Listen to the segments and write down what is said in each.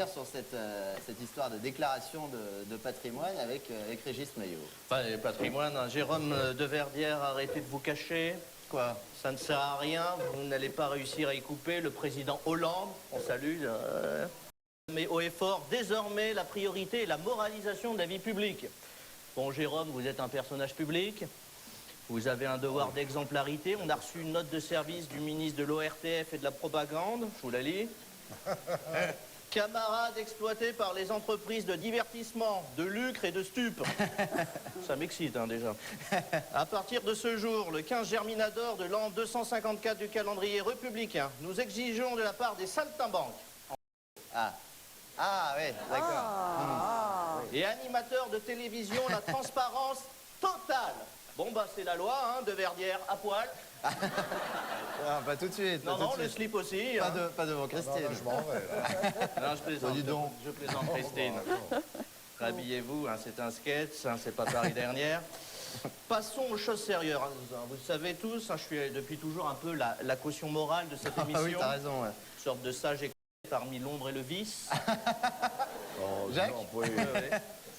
Sur cette histoire de déclaration de patrimoine avec Régis Maillot. Enfin, les patrimoines, hein. Jérôme de Verdière, arrêtez de vous cacher. Quoi? Ça ne sert à rien, vous n'allez pas réussir à y couper. Le président Hollande, on salue. Mais haut et fort, désormais, la priorité est la moralisation de la vie publique. Bon, Jérôme, vous êtes un personnage public. Vous avez un devoir d'exemplarité. On a reçu une note de service du ministre de l'ORTF et de la propagande. Je vous la lis. Camarades exploités par les entreprises de divertissement, de lucre et de stupes. Ça m'excite, hein, déjà. À partir de ce jour, le 15 Germinador de l'an 254 du calendrier républicain, nous exigeons de la part des saltimbanques. Ah ouais, d'accord. Et animateurs de télévision, la transparence totale. Bon, bah, c'est la loi, hein, de Verdière à poil. Ah, pas tout de suite. Non, non, le slip aussi. Pas devant Christine. Non, je m'en vais, là. Non, je plaisante. Dis donc. Je plaisante, Christine. Rhabillez-vous, hein, c'est un sketch, hein, c'est pas Paris dernière. Passons aux choses sérieuses. Vous le savez tous, hein, je suis depuis toujours un peu la caution morale de cette émission. Ah oui, t'as raison. Ouais. Une sorte de sage éclairé parmi l'ombre et le vice. Oh, Jacques?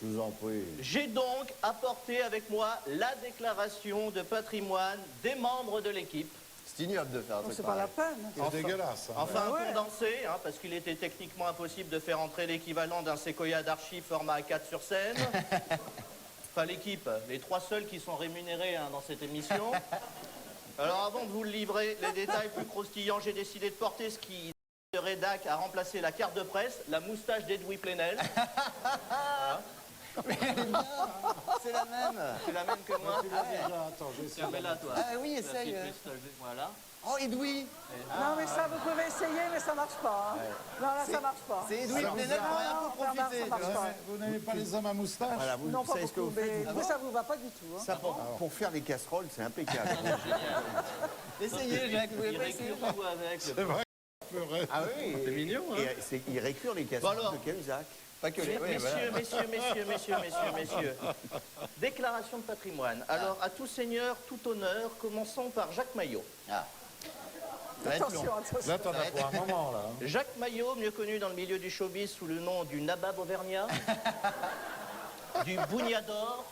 Je vous en prie. J'ai donc apporté avec moi la déclaration de patrimoine des membres de l'équipe. C'est ignoble de faire un truc C'est pas la pareil. peine. C'est dégueulasse. Hein. Enfin, ouais. condensé, hein, parce qu'il était techniquement impossible de faire entrer l'équivalent d'un séquoia d'archives format A4 sur scène. Enfin, l'équipe, les trois seuls qui sont rémunérés, hein, dans cette émission. Alors, avant de vous le livrer, les détails plus croustillants, j'ai décidé de porter ce qui, de rédac, a remplacé la carte de presse, la moustache d'Edoui Plenel. Voilà. C'est la même. C'est la même que moi. Tu l'as déjà, attends, je vais essayer. Tiens, mets-la, toi. Ah oui, La essaye. petite moustache, voilà. Oh, Edoui. Non, mais ça, vous pouvez essayer, mais ça marche pas. Hein. Non, là, ça marche pas. C'est Edoui Alors, Plenel pour rien non, pour Bernard, profiter. ça marche tu vois. pas. Vous n'avez pas les hommes à moustache? Voilà, vous Non, pas savez ce que beaucoup, vous faites. mais ça vous va pas du tout. Hein. Ça, pour faire des casseroles, c'est impeccable. Essayez, Jacques. Vous pouvez Il pas essayer? récure tout avec. C'est vrai. Ah oui, C'est mignon, hein. et il récure les casseroles Bon, alors. de Cahuzac. Pas que les. Oui, voilà. Messieurs. Déclaration de patrimoine. Alors, à tout seigneur, tout honneur, commençons par Jacques Maillot. Ah. Ça va être long. Attention, attention. Là, t'en as pour un moment, là. Jacques Maillot, mieux connu dans le milieu du showbiz sous le nom du nabab auvergnat, du bougnador.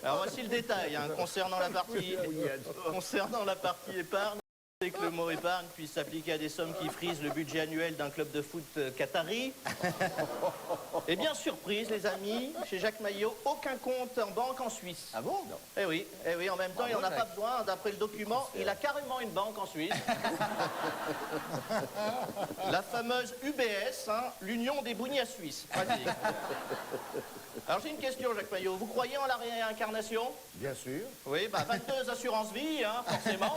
Alors, voici le détail, hein, concernant la partie épargne. C'est que le mot épargne puisse s'appliquer à des sommes qui frisent le budget annuel d'un club de foot qatari. Et bien surprise, les amis, chez Jacques Maillot, aucun compte en banque en Suisse. Ah bon? Eh oui, en même temps, il n'en a pas Jacques. besoin. D'après le document, il a carrément une banque en Suisse. La fameuse UBS, hein, l'Union des bougnats suisses. Pratique. Alors j'ai une question, Jacques Maillot. Vous croyez en la réincarnation? Bien sûr. Oui, bah 22 assurances vie, hein, forcément.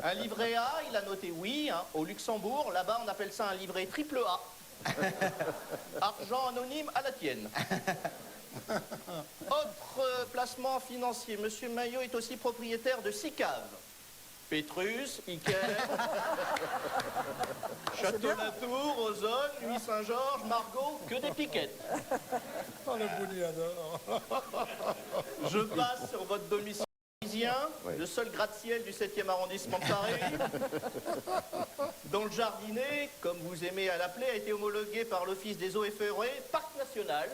Un livret A, il a noté oui, hein, au Luxembourg. Là-bas, on appelle ça un livret triple A. Argent anonyme à la tienne. Autre placement financier. Monsieur Maillot est aussi propriétaire de 6 caves. Pétrus, Iker, Château-Latour, Ozone, Nuit Saint-Georges, Margot, que des piquettes. Oh, le bougnador. Je passe sur votre domicile parisien, Oui. le seul gratte-ciel du 7e arrondissement de Paris, dont le jardinet, comme vous aimez à l'appeler, a été homologué par l'Office des eaux et forêts, parc national,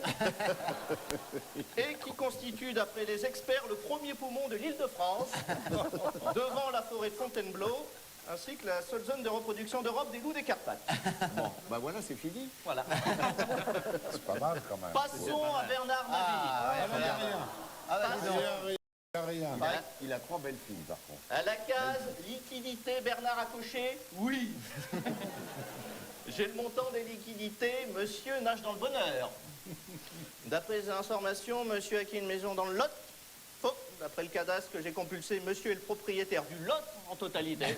et qui constitue, d'après les experts, le premier poumon de l'Île-de-France, devant la forêt de Fontainebleau, ainsi que la seule zone de reproduction d'Europe des loups des Carpates. Bon, bah voilà, c'est fini. Voilà. C'est pas mal, quand même. Passons à Bernard Mabille. Ah, ouais, Il n'y a rien. Ah, bah, dis donc. Il n'y a rien. Il a 3 belles filles, par contre. À la case liquidité, Bernard a coché oui. J'ai le montant des liquidités, monsieur nage dans le bonheur. D'après les informations, monsieur a acquis une maison dans le Lot. Faux. D'après le cadastre que j'ai compulsé, monsieur est le propriétaire du Lot en totalité.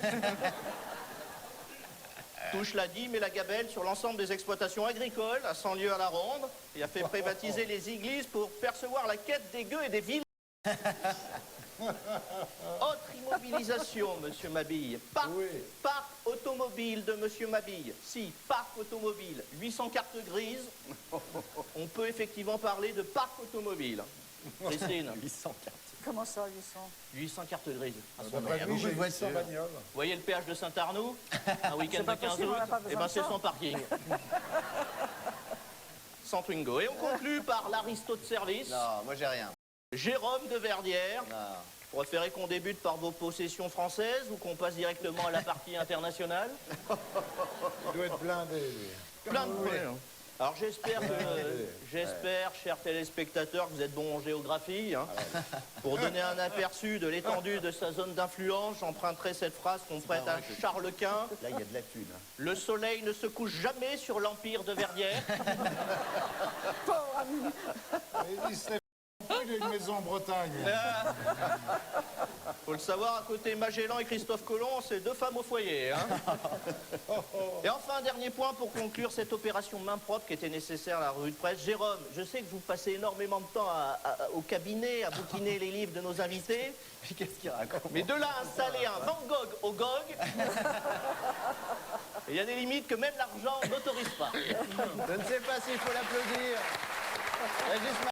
Touche la dîme et la gabelle sur l'ensemble des exploitations agricoles à 100 lieues à la ronde et a fait privatiser les églises pour percevoir la quête des gueux et des villes. Autre immobilisation, monsieur Mabille. Parc automobile de monsieur Mabille. Si, parc automobile, 800 cartes grises, on peut effectivement parler de parc automobile. Christine. 800 cartes. Comment ça, 800? 800 cartes grises. à son nom. D'après lui, beaucoup j'ai de 800 voitures. bagnoles. Vous voyez le péage de Saint-Arnoux, un week-end C'est pas de 15 possible, août, on n'a pas et besoin ben de c'est ça. son parking. Sans Twingo. Et on conclut par l'aristo de service, Non, moi j'ai rien. Jérôme de Verdière. Non. Vous préférez qu'on débute par vos possessions françaises ou qu'on passe directement à la partie internationale? Il doit être blindé, lui. Plein de points. Alors j'espère, chers téléspectateurs, que vous êtes bons en géographie. Hein. Pour donner un aperçu de l'étendue de sa zone d'influence, j'emprunterai cette phrase qu'on prête à Charles Quint. Là, il y a de la thune. Hein. Le soleil ne se couche jamais sur l'empire de Verdière. Pauvre ami. Et il s'est il a une maison en Bretagne. Faut le savoir, à côté Magellan et Christophe Colomb, c'est deux femmes au foyer. Hein. Et enfin, un dernier point pour conclure cette opération main propre qui était nécessaire à la revue de presse. Jérôme, je sais que vous passez énormément de temps au cabinet à bouquiner les livres de nos invités. Puis qu'est-ce qu'il raconte? Mais de là à installer un Van Gogh au GOG, il y a des limites que même l'argent n'autorise pas. Je ne sais pas s'il faut l'applaudir. Régis